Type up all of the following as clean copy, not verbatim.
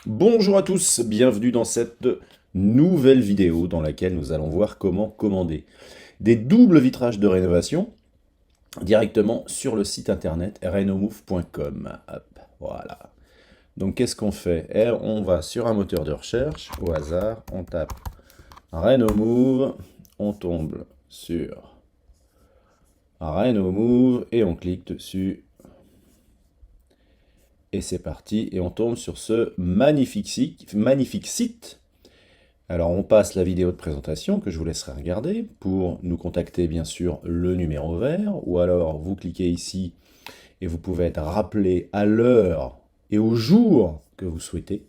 Bonjour à tous, bienvenue dans cette nouvelle vidéo dans laquelle nous allons voir comment commander des doubles vitrages de rénovation directement sur le site internet renomove.com. Hop, voilà. Donc qu'est-ce qu'on fait? On va sur un moteur de recherche, au hasard, on tape Renomove, on tombe sur Renomove et on clique dessus. Et c'est parti, et on tombe sur ce magnifique site. Alors on passe la vidéo de présentation que je vous laisserai regarder. Pour nous contacter, bien sûr, le numéro vert, ou alors vous cliquez ici et vous pouvez être rappelé à l'heure et au jour que vous souhaitez,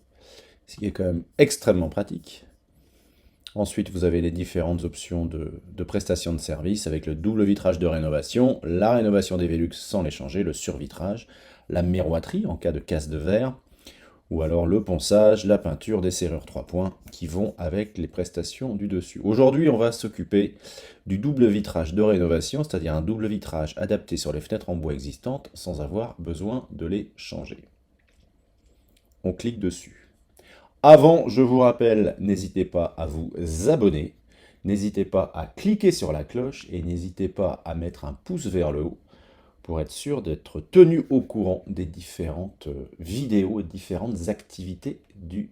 ce qui est quand même extrêmement pratique. Ensuite, vous avez les différentes options de prestation de service avec le double vitrage de rénovation, la rénovation des Velux sans les changer, le survitrage, la miroiterie en cas de casse de verre, ou alors le ponçage, la peinture, des serrures 3 points qui vont avec les prestations du dessus. Aujourd'hui, on va s'occuper du double vitrage de rénovation, c'est-à-dire un double vitrage adapté sur les fenêtres en bois existantes sans avoir besoin de les changer. On clique dessus. Avant, je vous rappelle, n'hésitez pas à vous abonner, n'hésitez pas à cliquer sur la cloche et n'hésitez pas à mettre un pouce vers le haut pour être sûr d'être tenu au courant des différentes vidéos et différentes activités du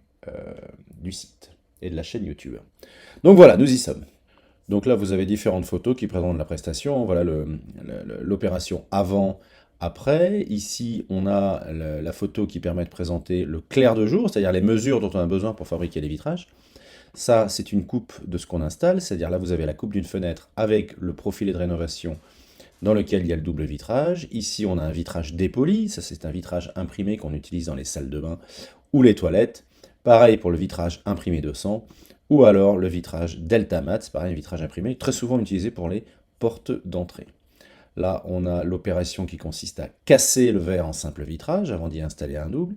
site et de la chaîne YouTube. Donc voilà, nous y sommes. Donc là, vous avez différentes photos qui présentent la prestation. Voilà l'opération avant, après. Ici, on a la photo qui permet de présenter le clair de jour, c'est-à-dire les mesures dont on a besoin pour fabriquer les vitrages. Ça, c'est une coupe de ce qu'on installe, c'est-à-dire là, vous avez la coupe d'une fenêtre avec le profilé de rénovation dans lequel il y a le double vitrage. Ici, on a un vitrage dépoli, ça c'est un vitrage imprimé qu'on utilise dans les salles de bain ou les toilettes. Pareil pour le vitrage imprimé 200, ou alors le vitrage Delta Matte, c'est pareil, un vitrage imprimé, très souvent utilisé pour les portes d'entrée. Là, on a l'opération qui consiste à casser le verre en simple vitrage avant d'y installer un double.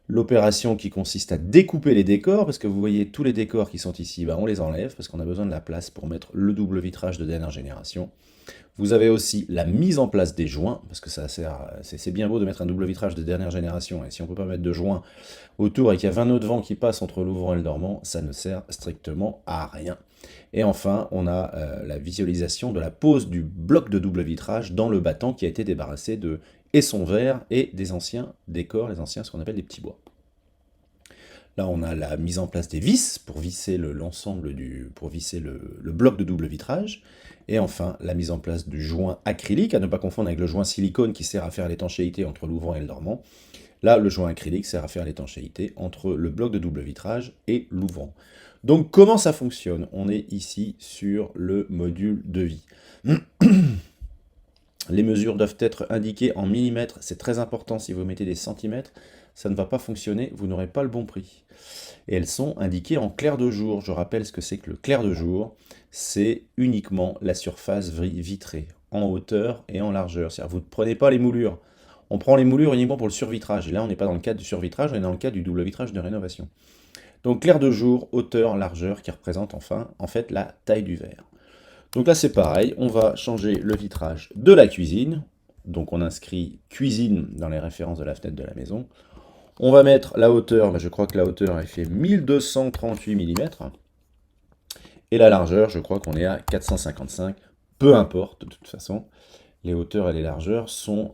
L'opération qui consiste à découper les décors, parce que vous voyez tous les décors qui sont ici, on les enlève parce qu'on a besoin de la place pour mettre le double vitrage de dernière génération. Vous avez aussi la mise en place des joints, parce que ça sert, c'est bien beau de mettre un double vitrage de dernière génération, et si on ne peut pas mettre de joints autour et qu'il y a 20 nœuds de vent qui passent entre l'ouvrant et le dormant, ça ne sert strictement à rien. Et enfin, on a la visualisation de la pose du bloc de double vitrage dans le battant qui a été débarrassé de et son verre et des anciens décors, les anciens, ce qu'on appelle des petits bois. Là, on a la mise en place des vis pour visser l'ensemble pour visser le bloc de double vitrage. Et enfin, la mise en place du joint acrylique, à ne pas confondre avec le joint silicone qui sert à faire l'étanchéité entre l'ouvrant et le dormant. Là, le joint acrylique sert à faire l'étanchéité entre le bloc de double vitrage et l'ouvrant. Donc, comment ça fonctionne? On est ici sur le module de vie. Les mesures doivent être indiquées en millimètres, c'est très important. Si vous mettez des centimètres, ça ne va pas fonctionner, vous n'aurez pas le bon prix. Et elles sont indiquées en clair de jour. Je rappelle ce que c'est que le clair de jour, c'est uniquement la surface vitrée, en hauteur et en largeur. C'est-à-dire vous ne prenez pas les moulures. On prend les moulures uniquement pour le survitrage. Et là, on n'est pas dans le cadre du survitrage, on est dans le cadre du double vitrage de rénovation. Donc clair de jour, hauteur, largeur, qui représente en fait la taille du verre. Donc là, c'est pareil, on va changer le vitrage de la cuisine. Donc on inscrit cuisine dans les références de la fenêtre de la maison. On va mettre la hauteur, je crois que la hauteur elle fait 1238 mm. Et la largeur, je crois qu'on est à 455. Peu importe, de toute façon. Les hauteurs et les largeurs sont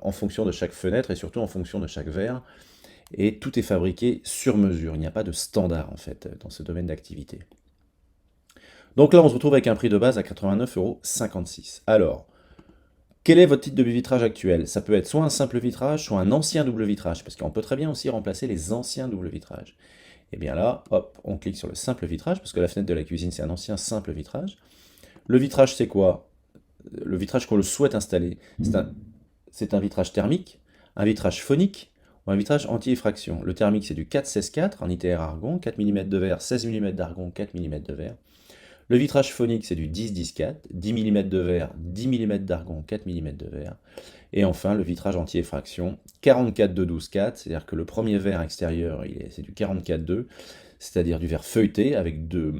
en fonction de chaque fenêtre et surtout en fonction de chaque verre. Et tout est fabriqué sur mesure. Il n'y a pas de standard, en fait, dans ce domaine d'activité. Donc là, on se retrouve avec un prix de base à 89,56 €. Alors, quel est votre type de vitrage actuel? Ça peut être soit un simple vitrage, soit un ancien double vitrage, parce qu'on peut très bien aussi remplacer les anciens double vitrages. Et bien là, hop, on clique sur le simple vitrage, parce que la fenêtre de la cuisine, c'est un ancien simple vitrage. Le vitrage, c'est quoi? Le vitrage qu'on le souhaite installer, c'est un vitrage thermique, un vitrage phonique, ou un vitrage anti-effraction. Le thermique, c'est du 4-16-4 en ITR argon, 4 mm de verre, 16 mm d'argon, 4 mm de verre. Le vitrage phonique, c'est du 10-10-4, 10 mm de verre, 10 mm d'argon, 4 mm de verre. Et enfin, le vitrage anti-effraction, 44-2-12-4, c'est-à-dire que le premier verre extérieur, c'est du 44-2, c'est-à-dire du verre feuilleté, avec deux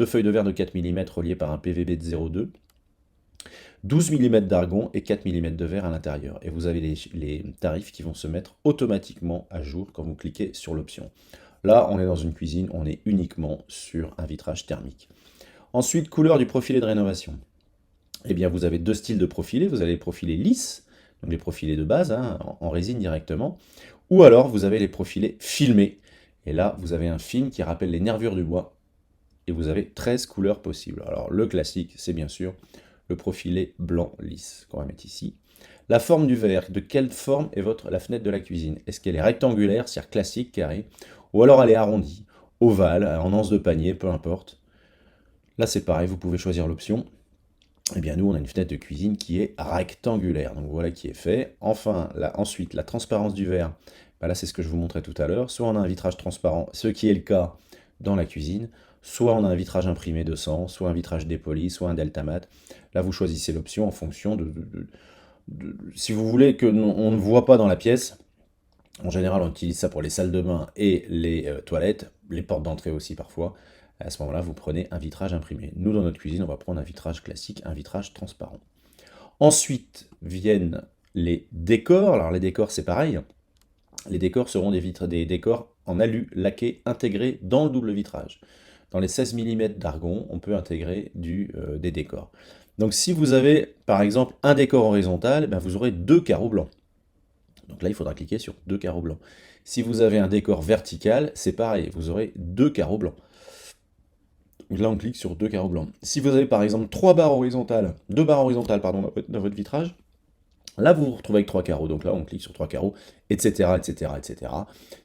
feuilles de verre de 4 mm reliées par un PVB de 0,2. 12 mm d'argon et 4 mm de verre à l'intérieur. Et vous avez les tarifs qui vont se mettre automatiquement à jour quand vous cliquez sur l'option. Là, on est dans une cuisine, on est uniquement sur un vitrage thermique. Ensuite, couleur du profilé de rénovation. Eh bien, vous avez deux styles de profilés. Vous avez les profilés lisses, donc les profilés de base, hein, en résine directement, ou alors vous avez les profilés filmés. Et là, vous avez un film qui rappelle les nervures du bois, et vous avez 13 couleurs possibles. Alors, le classique, c'est bien sûr le profilé blanc lisse qu'on va mettre ici. La forme du verre, de quelle forme est la fenêtre de la cuisine? Est-ce qu'elle est rectangulaire, c'est-à-dire classique, carré, ou alors elle est arrondie, ovale, en anse de panier, peu importe. Là, c'est pareil, vous pouvez choisir l'option. Eh bien, nous, on a une fenêtre de cuisine qui est rectangulaire. Donc voilà qui est fait. Enfin, ensuite, la transparence du verre. Ben là, c'est ce que je vous montrais tout à l'heure. Soit on a un vitrage transparent, ce qui est le cas dans la cuisine, soit on a un vitrage imprimé de sang, soit un vitrage dépoli, soit un delta mat. Là, vous choisissez l'option en fonction si vous voulez que on ne voit pas dans la pièce. En général, on utilise ça pour les salles de bain et les toilettes, les portes d'entrée aussi parfois. À ce moment-là, vous prenez un vitrage imprimé. Nous, dans notre cuisine, on va prendre un vitrage classique, un vitrage transparent. Ensuite viennent les décors. Alors les décors, c'est pareil. Les décors seront des décors en alu laqué intégrés dans le double vitrage. Dans les 16 mm d'argon, on peut intégrer des décors. Donc si vous avez, par exemple, un décor horizontal, ben, vous aurez deux carreaux blancs. Donc là, il faudra cliquer sur deux carreaux blancs. Si vous avez un décor vertical, c'est pareil, vous aurez deux carreaux blancs. Donc là, on clique sur deux carreaux blancs. Si vous avez par exemple deux barres horizontales pardon, dans votre vitrage, là vous vous retrouvez avec trois carreaux. Donc là, on clique sur trois carreaux, etc., etc., etc.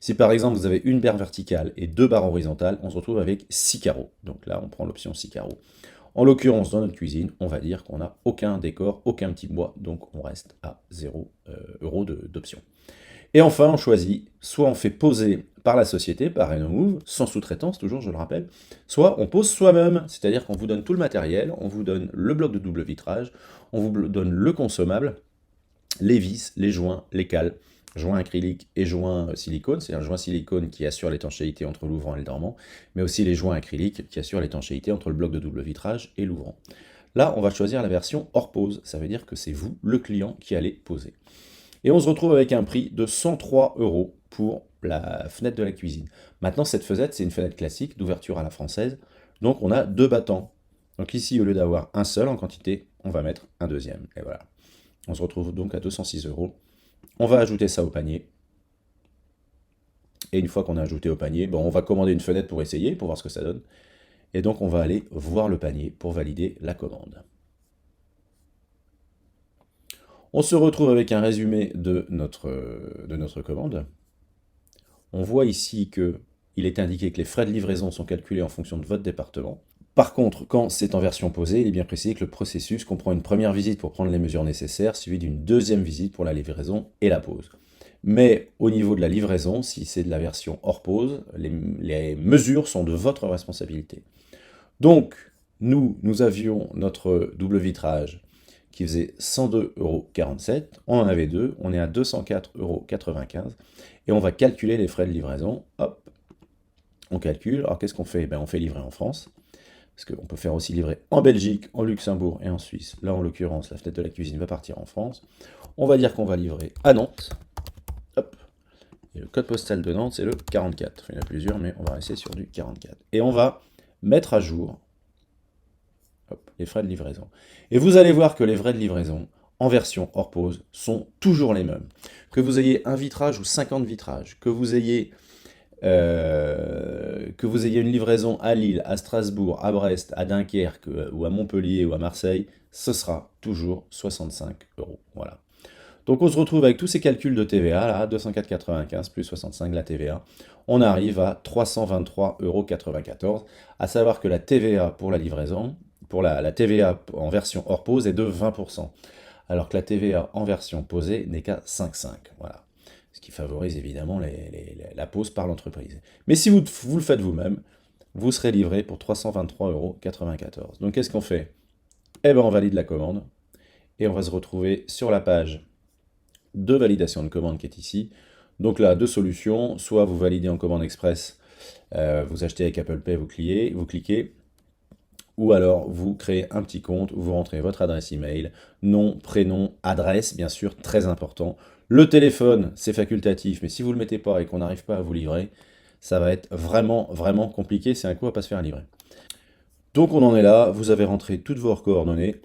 Si par exemple vous avez une barre verticale et deux barres horizontales, on se retrouve avec six carreaux. Donc là, on prend l'option six carreaux. En l'occurrence, dans notre cuisine, on va dire qu'on n'a aucun décor, aucun petit bois, donc on reste à 0 € d'option. Et enfin, on choisit, soit on fait poser par la société, par Renomove, sans sous-traitance, toujours, je le rappelle, soit on pose soi-même, c'est-à-dire qu'on vous donne tout le matériel, on vous donne le bloc de double vitrage, on vous donne le consommable, les vis, les joints, les cales, joints acryliques et joints silicone, c'est un joint silicone qui assure l'étanchéité entre l'ouvrant et le dormant, mais aussi les joints acryliques qui assurent l'étanchéité entre le bloc de double vitrage et l'ouvrant. Là, on va choisir la version hors pose, ça veut dire que c'est vous, le client, qui allez poser. Et on se retrouve avec un prix de 103 € pour la fenêtre de la cuisine. Maintenant, cette fenêtre, c'est une fenêtre classique d'ouverture à la française, donc on a deux battants. Donc ici, au lieu d'avoir un seul en quantité, on va mettre un deuxième. Et voilà. On se retrouve donc à 206 €. On va ajouter ça au panier. Et une fois qu'on a ajouté au panier, bon, on va commander une fenêtre pour essayer, pour voir ce que ça donne. Et donc on va aller voir le panier pour valider la commande. On se retrouve avec un résumé de notre commande. On voit ici qu'il est indiqué que les frais de livraison sont calculés en fonction de votre département. Par contre, quand c'est en version posée, il est bien précisé que le processus comprend une première visite pour prendre les mesures nécessaires, suivie d'une deuxième visite pour la livraison et la pose. Mais au niveau de la livraison, si c'est de la version hors pause, les mesures sont de votre responsabilité. Donc, nous avions notre double vitrage qui faisait 102,47 €. On en avait deux, on est à 204,95 € et on va calculer les frais de livraison. Hop, on calcule. Alors qu'est-ce qu'on fait? On fait livrer en France, parce qu'on peut faire aussi livrer en Belgique, en Luxembourg et en Suisse. Là, en l'occurrence, la fenêtre de la cuisine va partir en France. On va dire qu'on va livrer à Nantes. Hop. Et le code postal de Nantes, c'est le 44. Enfin, il y en a plusieurs, mais on va rester sur du 44. Et on va mettre à jour les frais de livraison. Et vous allez voir que les frais de livraison, en version hors pause, sont toujours les mêmes. Que vous ayez un vitrage ou 50 vitrages, que vous ayez une livraison à Lille, à Strasbourg, à Brest, à Dunkerque, ou à Montpellier, ou à Marseille, ce sera toujours 65 €. Voilà. Donc on se retrouve avec tous ces calculs de TVA, là, 204,95 plus 65 la TVA. On arrive à 323,94 €, à savoir que la TVA pour la livraison, pour la TVA en version hors pause est de 20%, alors que la TVA en version posée n'est qu'à 5,5. Voilà. Ce qui favorise évidemment la pose par l'entreprise. Mais si vous le faites vous-même, vous serez livré pour 323,94 €. Donc qu'est-ce qu'on fait? Eh bien on valide la commande, et on va se retrouver sur la page de validation de commande qui est ici. Donc là, deux solutions, soit vous validez en commande express, vous achetez avec Apple Pay, vous cliquez, ou alors vous créez un petit compte où vous rentrez votre adresse email, nom, prénom, adresse, bien sûr, très important. Le téléphone, c'est facultatif, mais si vous ne le mettez pas et qu'on n'arrive pas à vous livrer, ça va être vraiment, vraiment compliqué, c'est un coup à pas se faire livrer. Donc on en est là, vous avez rentré toutes vos coordonnées,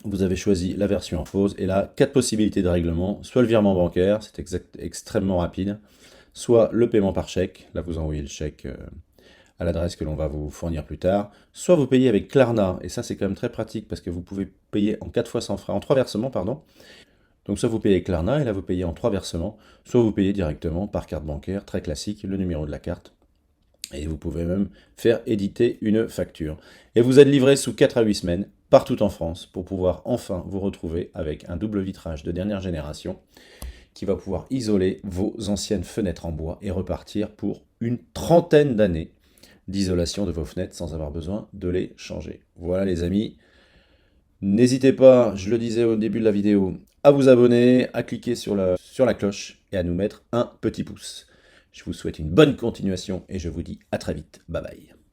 vous avez choisi la version en pause, et là, 4 possibilités de règlement, soit le virement bancaire, c'est extrêmement rapide, soit le paiement par chèque, là vous envoyez le chèque à l'adresse que l'on va vous fournir plus tard, soit vous payez avec Klarna, et ça c'est quand même très pratique parce que vous pouvez payer en 4 fois sans frais, en 3 versements, pardon. Donc soit vous payez avec Klarna, et là vous payez en 3 versements, soit vous payez directement par carte bancaire, très classique, le numéro de la carte, et vous pouvez même faire éditer une facture. Et vous êtes livré sous 4 à 8 semaines, partout en France, pour pouvoir enfin vous retrouver avec un double vitrage de dernière génération, qui va pouvoir isoler vos anciennes fenêtres en bois et repartir pour une trentaine d'années d'isolation de vos fenêtres sans avoir besoin de les changer. Voilà les amis, n'hésitez pas, je le disais au début de la vidéo, à vous abonner, à cliquer sur la cloche et à nous mettre un petit pouce. Je vous souhaite une bonne continuation et je vous dis à très vite. Bye bye.